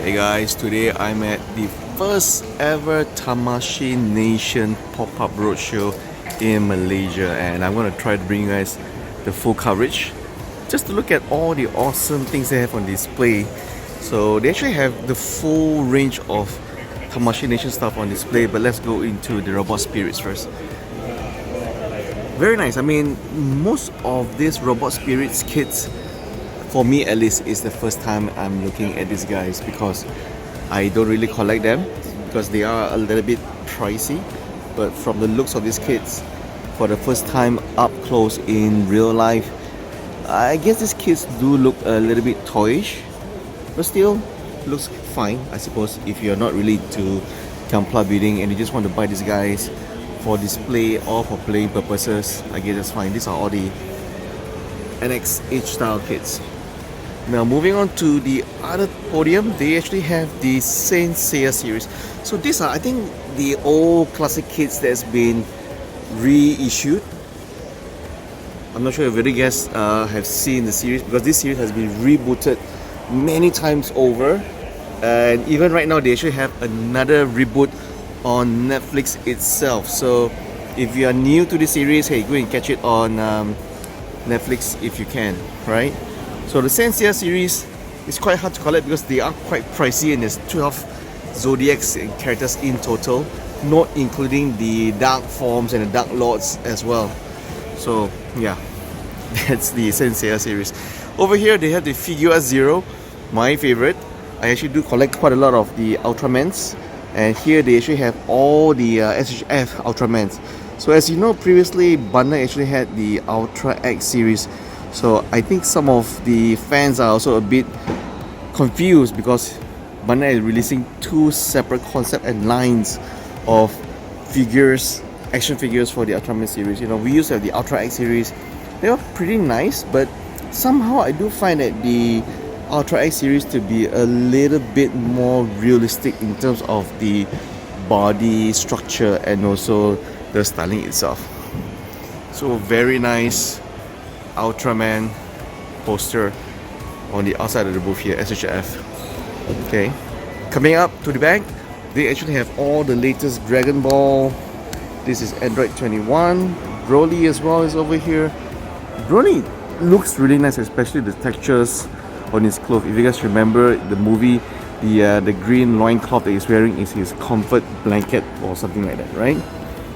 Hey guys, today I'm at the first ever Tamashii Nation pop-up roadshow in Malaysia, and I'm going to try to bring you guys the full coverage just to look at all the awesome things they have on display. So they actually have the full range of Tamashii Nation stuff on display, but let's go into the robot spirits first. Very nice. I mean, most of these robot spirits kits, for me at least, is the first time I'm looking at these guys because I don't really collect them because they are a little bit pricey. But from the looks of these kits, for the first time up close in real life, I guess these kits do look a little bit toyish, but still looks fine, I suppose, if you're not really to Gunpla building and you just want to buy these guys for display or for playing purposes. I guess that's fine. These are all the NXH style kits. Now moving on to the other podium, they actually have the Saint Seiya series. So these are, I think, the old classic kits that's been reissued. I'm not sure if you guys have seen the series, because this series has been rebooted many times over, and even right now they actually have another reboot on Netflix itself. So if you are new to the series, hey, go and catch it on Netflix if you can, right? So the Saint Seiya series is quite hard to collect because they are quite pricey, and there's 12 Zodiacs and characters in total, not including the Dark Forms and the Dark Lords as well. So yeah, that's the Saint Seiya series. Over here they have the Figuarts Zero, my favorite. I actually do collect quite a lot of the Ultramans, and here they actually have all the S.H.F. Ultramans. So as you know, previously Bandai actually had the Ultra X series. So I think some of the fans are also a bit confused because Bandai is releasing two separate concept and lines of figures, action figures for the Ultraman series. You know, we used to have the Ultra X series. They were pretty nice, but somehow I do find that the Ultra X series to be a little bit more realistic in terms of the body structure and also the styling itself. So very nice Ultraman poster on the outside of the booth here, SHF. Okay, coming up to the back, they actually have all the latest Dragon Ball. This is Android 21. Broly as well is over here. Broly looks really nice, especially the textures on his clothes. If you guys remember the movie, the green loincloth that he's wearing is his comfort blanket or something like that, right?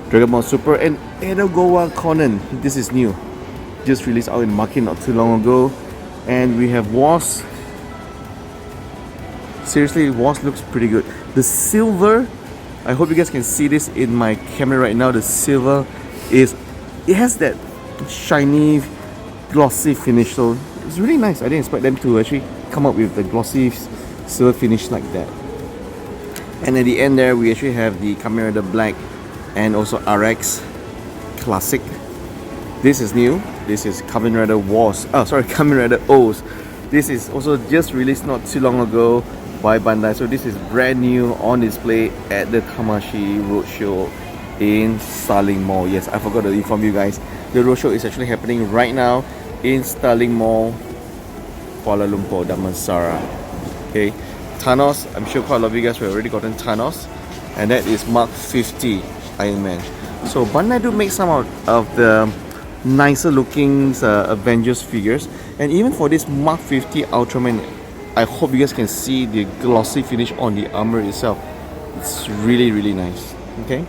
Dragon Ball Super and Edogawa Conan. This is new. Just released out in market not too long ago. And we have Wars. Seriously, Wars looks pretty good. The silver, I hope you guys can see this in my camera right now. The silver it has that shiny, glossy finish. So it's really nice. I didn't expect them to actually come up with the glossy silver finish like that. And at the end there, we actually have the Kamen Rider Black and also RX Classic. This is new. This is Kamen Rider Wars. Oh, sorry, Kamen Rider O's. This is also just released not too long ago by Bandai. So this is brand new on display at the Tamashii Roadshow in Starling Mall. Yes, I forgot to inform you guys. The roadshow is actually happening right now in Starling Mall, Kuala Lumpur, Damansara. Okay, Thanos. I'm sure quite a lot of you guys have already gotten Thanos, and that is Mark 50 Iron Man. So Bandai do make some of the nicer looking Avengers figures, and even for this Mark 50 Ultraman, I hope you guys can see the glossy finish on the armor itself. It's really, really nice. Okay,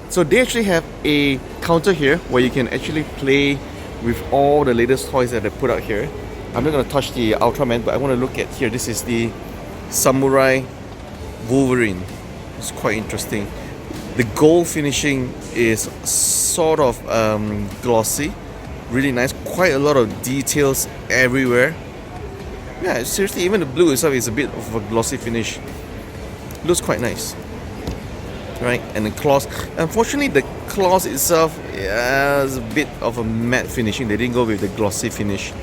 so they actually have a counter here where you can actually play with all the latest toys that they put out here. I'm not going to touch the Ultraman, but I want to look at here. This is the Samurai Wolverine. It's quite interesting. The gold finishing is sort of glossy, really nice, quite a lot of details everywhere. Yeah, seriously, even the blue itself is a bit of a glossy finish. Looks quite nice, right? And the claws, unfortunately the claws itself is a bit of a matte finishing. They didn't go with the glossy finish,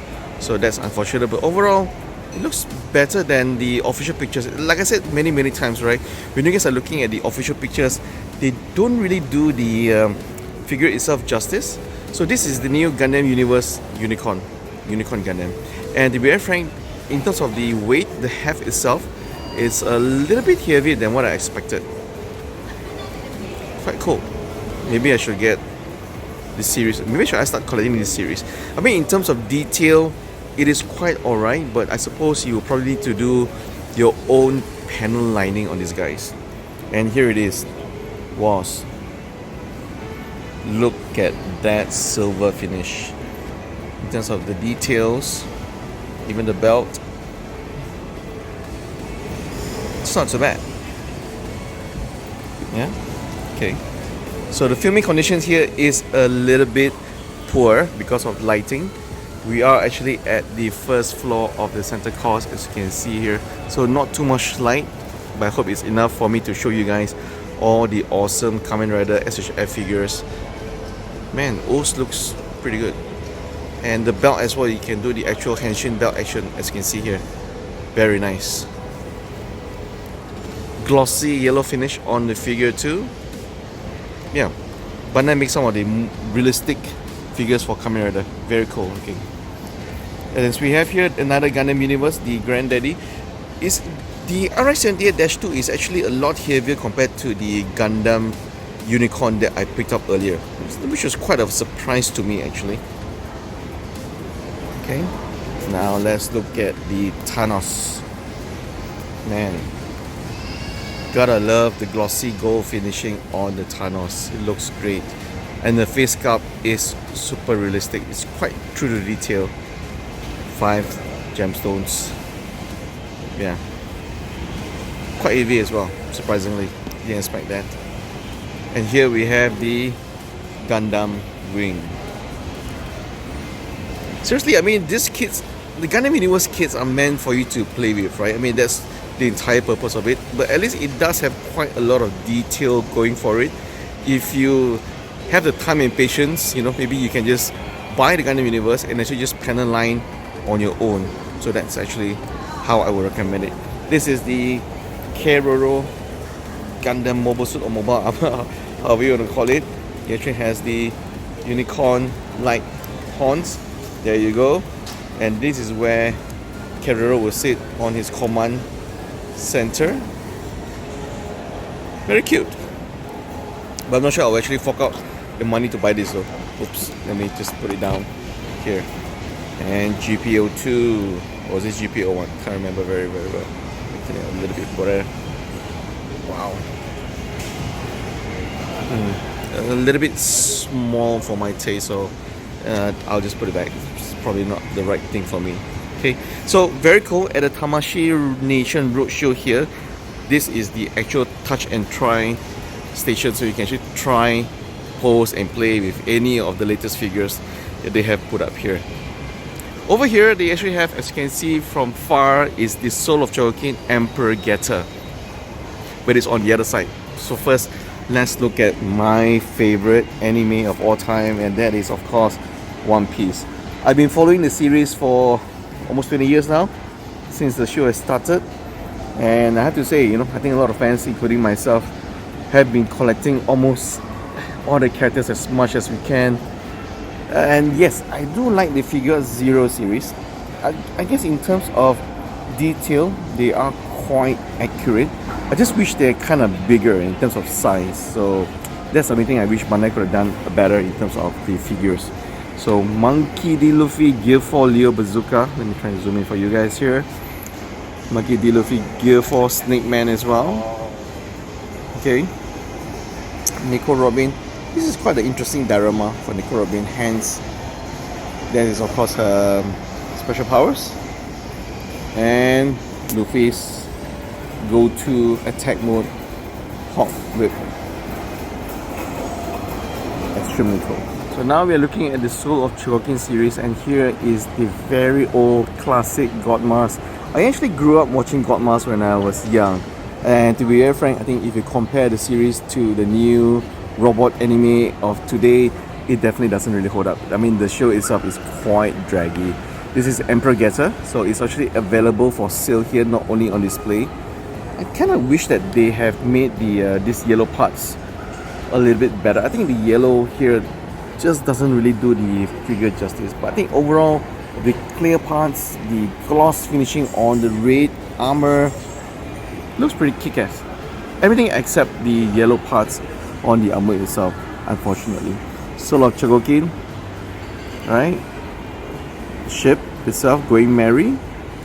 so that's unfortunate. But overall, it looks better than the official pictures. Like I said many times, right? When you guys are looking at the official pictures, they don't really do the figure itself justice. So this is the new Gundam Universe Unicorn Gundam. And to be very frank, in terms of the weight, the heft itself, It's a little bit heavier than what I expected. Quite cool. Maybe I should get this series. Maybe should I start collecting this series? I mean, in terms of detail, it is quite alright, but I suppose you will probably need to do your own panel lining on these guys. And here it is. Was. Look at that silver finish. In terms of the details, even the belt, it's not so bad. Yeah? Okay. So the filming conditions here is a little bit poor because of lighting. We are actually at the first floor of the center course, as you can see here. So not too much light, but I hope it's enough for me to show you guys all the awesome Kamen Rider S.H.F figures. Man, O's looks pretty good. And the belt as well, you can do the actual henshin belt action, as you can see here. Very nice. Glossy yellow finish on the figure too. Yeah, Bandai makes some of the realistic figures for Kamen Rider. Very cool looking. And as we have here another Gundam Universe, the Granddaddy. Is the RX-78-2 is actually a lot heavier compared to the Gundam Unicorn that I picked up earlier, which was quite a surprise to me actually. Okay, now let's look at the Thanos. Man, gotta love the glossy gold finishing on the Thanos. It looks great. And the face sculpt is super realistic. It's quite true to detail. 5 gemstones. Yeah. Quite heavy as well, surprisingly. Didn't expect that. And here we have the Gundam Wing. Seriously, I mean, these kits, the Gundam Universe kits are meant for you to play with, right? I mean, that's the entire purpose of it. But at least it does have quite a lot of detail going for it. If you have the time and patience, you know, maybe you can just buy the Gundam Universe and actually just panel line on your own. So that's actually how I would recommend it. This is the Keroro Gundam Mobile Suit or Mobile Armor, however you want to call it. It actually has the unicorn like horns. There you go. And this is where Keroro will sit on his command center. Very cute. But I'm not sure I'll actually fork out the money to buy this though. Oops, let me just put it down here. And GPO2, or is this GPO1? Can't remember very well. Making it a little bit better. Wow. A little bit small for my taste, so I'll just put it back. It's probably not the right thing for me. Okay, so very cool. At the Tamashii Nation Roadshow here, this is the actual touch and try station, so you can actually try, pose and play with any of the latest figures that they have put up here. Over here, they actually have, as you can see from far, is the Soul of Chogokin Emperor Getter, but it's on the other side. So first, let's look at my favorite anime of all time, and that is of course One Piece. I've been following the series for almost 20 years now, since the show has started, and I have to say, you know, I think a lot of fans, including myself, have been collecting almost all the characters as much as we can. And yes, I do like the Figure Zero series. I guess in terms of detail, they are quite accurate. I just wish they're kind of bigger in terms of size. So that's the only thing I wish Bandai could have done better in terms of the figures. So Monkey D. Luffy, Gear 4 Leo Bazooka. Let me try and zoom in for you guys here. Monkey D. Luffy, Gear 4 Snake Man as well. Okay. Nico Robin. This is quite an interesting diorama for Nico Robin. Hands. That is of course her special powers. And Luffy's go-to attack mode, Hawk Whip. Extremely cool. So now we are looking at the Soul of Chogokin series, and here is the very old classic God Mask. I actually grew up watching God Mask when I was young, and to be very frank, I think if you compare the series to the new robot anime of today, it definitely doesn't really hold up. I mean, the show itself is quite draggy. This is Emperor Getter, so it's actually available for sale here, not only on display. I kind of wish that they have made the these yellow parts a little bit better. I think the yellow here just doesn't really do the figure justice, but I think overall the clear parts, the gloss finishing on the red armor, Looks pretty kick-ass. Everything except the yellow parts on the armor itself, unfortunately. Soul of Chogokin, right? Ship itself going merry,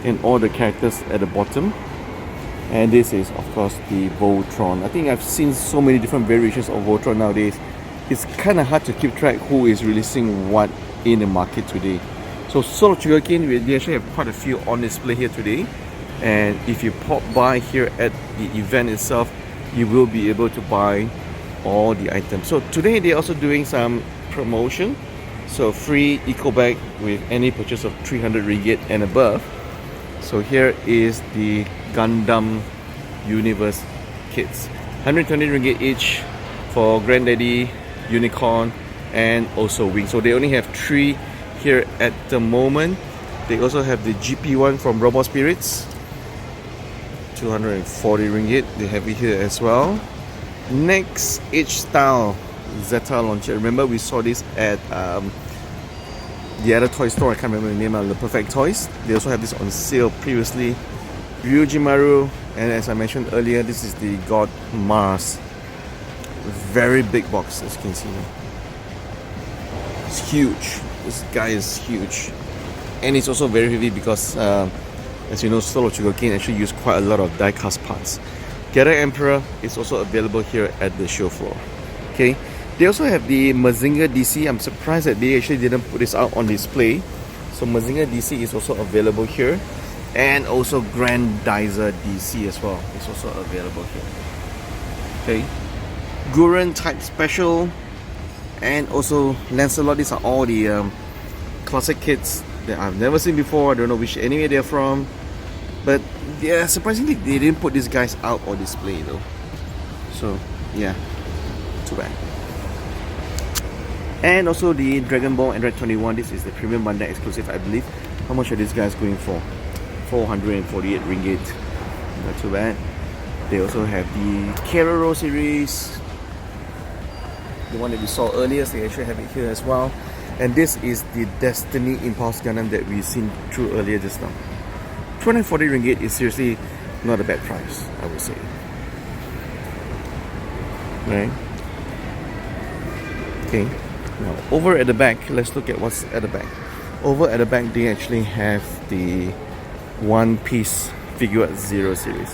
and all the characters at the bottom. And this is of course the Voltron. I think I've seen so many different variations of Voltron nowadays. It's kind of hard to keep track who is releasing what in the market today. So Soul of Chogokin, we actually have quite a few on display here today. And if you pop by here at the event itself, you will be able to buy all the items. So today they're also doing some promotion. So free eco bag with any purchase of 300 ringgit and above. So here is the Gundam Universe kits. 120 ringgit each for Granddaddy, Unicorn, and also Wing. So they only have 3 here at the moment. They also have the GP one from Robot Spirits. 240 ringgit. They have it here as well. Next, H-Style Zeta launcher. Remember we saw this at the other toy store, I can't remember the name of the Perfect Toys. They also have this on sale previously. Ryujimaru, and as I mentioned earlier, this is the God Mars. Very big box, as you can see. It's huge. This guy is huge. And it's also very heavy because, as you know, Soul of Chogokin actually use quite a lot of die-cast parts. Geta Emperor is also available here at the show floor. Okay. They also have the Mazinger DC. I'm surprised that they actually didn't put this out on display. So Mazinger DC is also available here. And also Grandizer DC as well. It's also available here. Okay. Gurren Type Special. And also Lancelot. These are all the classic kits that I've never seen before. I don't know which anime they're from. But yeah, surprisingly they didn't put these guys out on display though. So yeah, too bad. And also the Dragon Ball Android 21. This is the premium Bandai exclusive, I believe. How much are these guys going for? 448 ringgit. Not too bad. They also have the Keroro series, the one that we saw earlier. So they actually have it here as well. And this is the Destiny Impulse Gundam that we've seen through earlier just now. 240 ringgit is seriously not a bad price, I would say. Right? Okay. Now, over at the back, let's look at what's at the back. Over at the back, they actually have the One Piece Figuarts Zero series.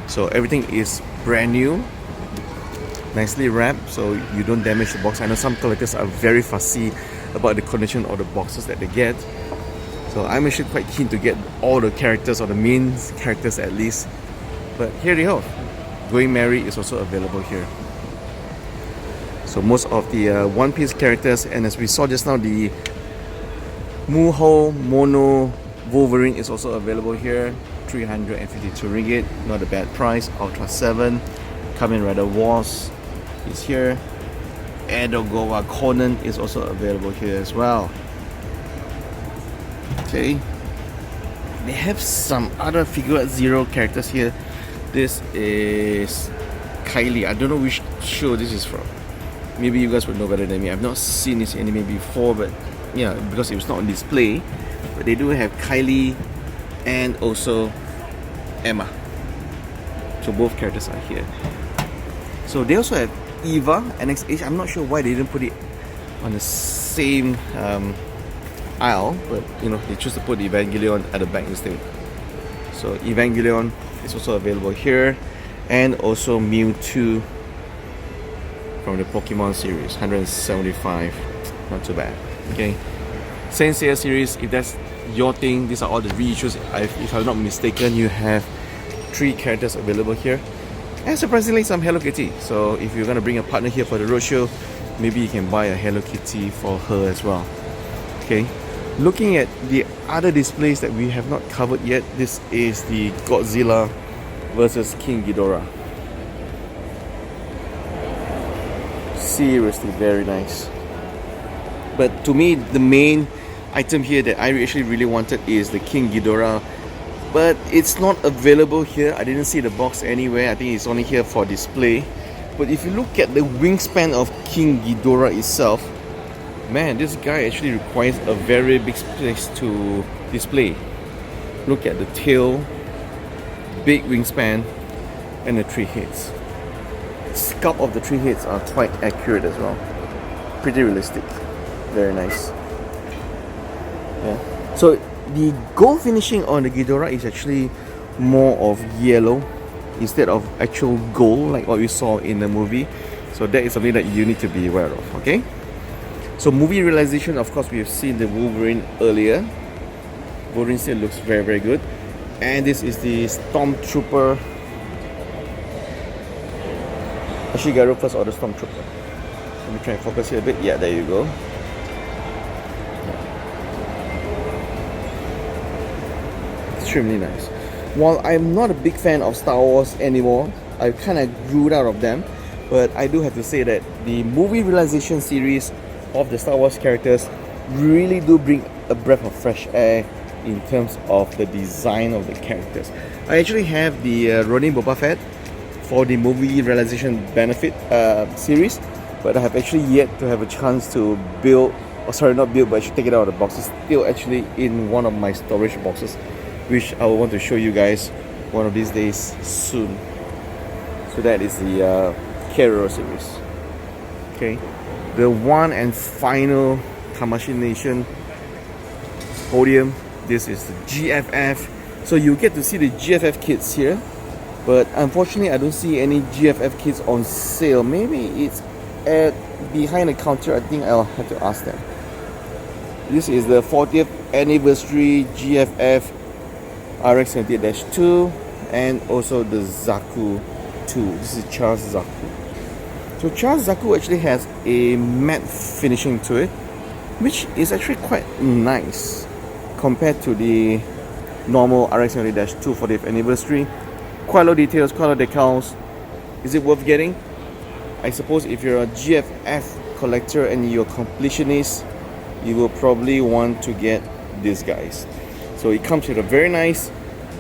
So everything is brand new, nicely wrapped, so you don't damage the box. I know some collectors are very fussy about the condition of the boxes that they get. So I'm actually quite keen to get all the characters, or the main characters at least. But here they have. Going Merry is also available here. So most of the One Piece characters, and as we saw just now, the Muho Mono Wolverine is also available here. 352 ringgit, not a bad price. Ultra 7, Kamen Rider Wars is here. Edogawa Conan is also available here as well. Okay. They have some other Figuarts Zero characters here. This is Kylie. I don't know which show this is from. Maybe you guys would know better than me. I've not seen this anime before, but yeah, because it was not on display. But they do have Kylie and also Emma. So both characters are here. So they also have Eva and XH. I'm not sure why they didn't put it on the same aisle, but you know, they choose to put the Evangelion at the back instead. So Evangelion is also available here, and also Mewtwo from the Pokemon series, 175, not too bad. Okay, Saint Seiya series, if that's your thing, these are all the reissues. If I'm not mistaken, you have 3 characters available here, and surprisingly some Hello Kitty. So if you're gonna bring a partner here for the roadshow, maybe you can buy a Hello Kitty for her as well. Okay, looking at the other displays that we have not covered yet, this is the Godzilla versus King Ghidorah. Seriously very nice. But to me, the main item here that I actually really wanted is the King Ghidorah, but it's not available here. I didn't see the box anywhere. I think it's only here for display. But if you look at the wingspan of King Ghidorah itself, man, this guy actually requires a very big space to display. Look at the tail, big wingspan, and the three heads. Sculpt of the three heads are quite accurate as well. Pretty realistic. Very nice. Yeah. So the gold finishing on the Ghidorah is actually more of yellow instead of actual gold like what we saw in the movie. So that is something that you need to be aware of, okay? So movie realization, of course, we've seen the Wolverine earlier. Wolverine still looks very, very good. And this is the Stormtrooper. Actually, Garo first order Stormtrooper. Let me try and focus here a bit. Yeah, there you go. Extremely nice. While I'm not a big fan of Star Wars anymore, I kind of grew out of them. But I do have to say that the movie realization series of the Star Wars characters really do bring a breath of fresh air in terms of the design of the characters. I actually have the Ronin Boba Fett for the movie realization benefit series, but I have actually yet to have a chance to build, or sorry, not build, but I should take it out of the box. It's still actually in one of my storage boxes, which I will want to show you guys one of these days soon. So that is the Carrier series. Okay, the one and final Tamashii Nation podium. This is the GFF. So you get to see the GFF kits here, but unfortunately I don't see any GFF kits on sale. Maybe it's at behind the counter. I think I'll have to ask them. This is the 40th anniversary GFF RX-78-2 and also the Zaku 2. This is Charles Zaku. So Charles Zaku actually has a matte finishing to it, which is actually quite nice compared to the normal RX-78-2 40th anniversary. Quite a lot of details, quite a lot of decals. Is it worth getting? I suppose if you're a GFF collector and you're a completionist, you will probably want to get these guys. So it comes with a very nice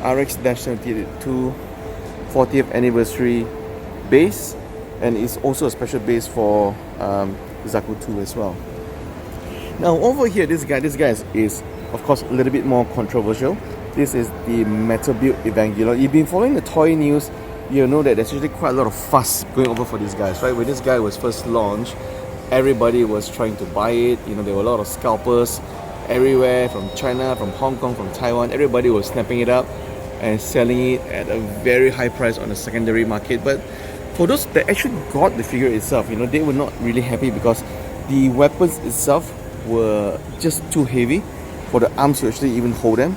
RX-78-2 40th anniversary base, and it's also a special base for Zaku 2 as well. Now over here, this guy is of course a little bit more controversial. This is the Metal Build Evangelion. You've been following the toy news, you know that there's actually quite a lot of fuss going over for these guys, right? When this guy was first launched, everybody was trying to buy it. You know, there were a lot of scalpers everywhere, from China, from Hong Kong, from Taiwan. Everybody was snapping it up and selling it at a very high price on the secondary market. But for those that actually got the figure itself, you know, they were not really happy because the weapons itself were just too heavy for the arms to actually even hold them.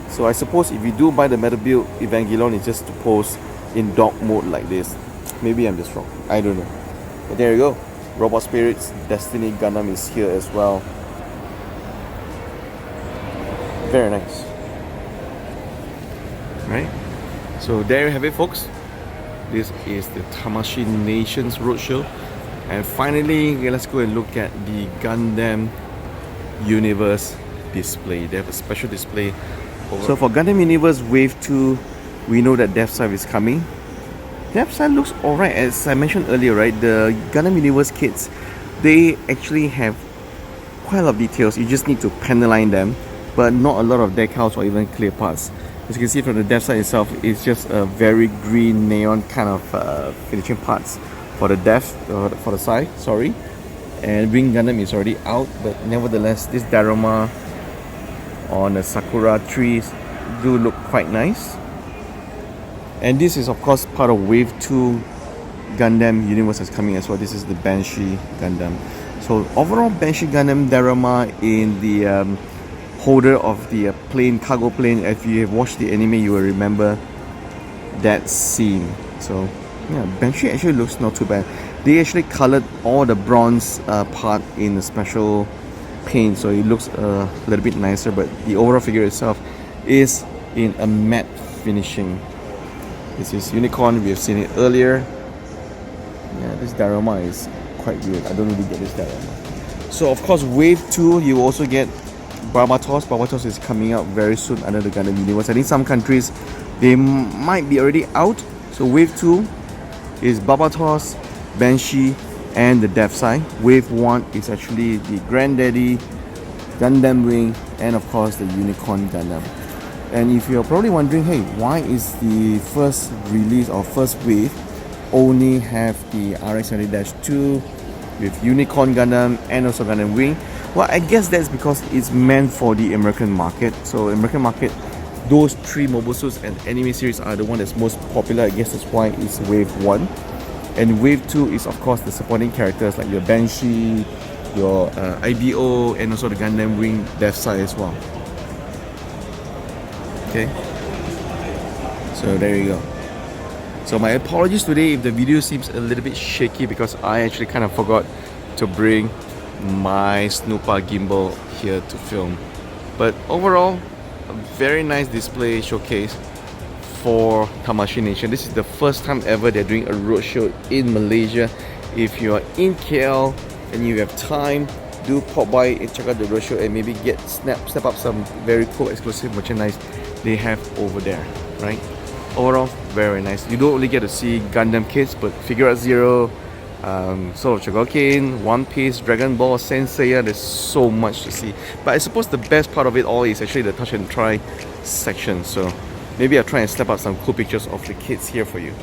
So I suppose if you do buy the Metal Build Evangelion, it's just to pose in dog mode like this. Maybe I'm just wrong, I don't know. But there you go. Robot Spirits Destiny Gundam is here as well. Very nice. Right? So there you have it, folks. This is the Tamashii Nation's Roadshow. And finally, let's go and look at the Gundam Universe display. They have a special display. So for Gundam Universe Wave 2, we know that Death Side is coming. Death Side looks alright. As I mentioned earlier, right, the Gundam Universe kits, they actually have quite a lot of details. You just need to panel-line them, but not a lot of decals or even clear parts. As you can see from the Death Side itself, it's just a very green neon kind of finishing parts for the for the side, sorry. And Wing Gundam is already out, but nevertheless, this diorama on the Sakura trees do look quite nice. And this is of course part of Wave 2 Gundam Universe that's coming as well. This is the Banshee Gundam. So overall Banshee Gundam diorama in the holder of the plane, cargo plane. If you have watched the anime, you will remember that scene. So yeah, Banshee actually looks not too bad. They actually colored all the bronze part in a special paint, so it looks a little bit nicer, but the overall figure itself is in a matte finishing. This is Unicorn, we have seen it earlier. Yeah, this diorama is quite weird. I don't really get this diorama. So of course Wave 2, you also get Barbatos. Barbatos is coming out very soon under the Gundam Universe. I think some countries, they might be already out. So Wave 2 is Barbatos, Banshee, and the Death Side. Wave 1 is actually the Granddaddy, Gundam Wing, and of course the Unicorn Gundam. And if you're probably wondering, hey, why is the first release or first wave only have the RX-70-2 with Unicorn Gundam and also Gundam Wing? Well, I guess that's because it's meant for the American market. So American market, those three mobile suits and anime series are the one that's most popular. I guess that's why it's wave 1. And wave 2 is of course the supporting characters like your Banshee, your IBO, and also the Gundam Wing Death Side as well. Okay, so there you go. So my apologies today if the video seems a little bit shaky because I actually kind of forgot to bring my Snoopa gimbal here to film. But overall, a very nice display showcase for Tamashii Nation. This is the first time ever they're doing a roadshow in Malaysia. If you are in KL and you have time, do pop by and check out the roadshow and maybe snap up some very cool exclusive merchandise they have over there, right? Overall, very nice. You don't only get to see Gundam kits, but Figuarts Zero, sort of Chogokin, One Piece, Dragon Ball, Senseiya. There's so much to see. But I suppose the best part of it all is actually the touch and try section. So maybe I'll try and snap out some cool pictures of the kits here for you.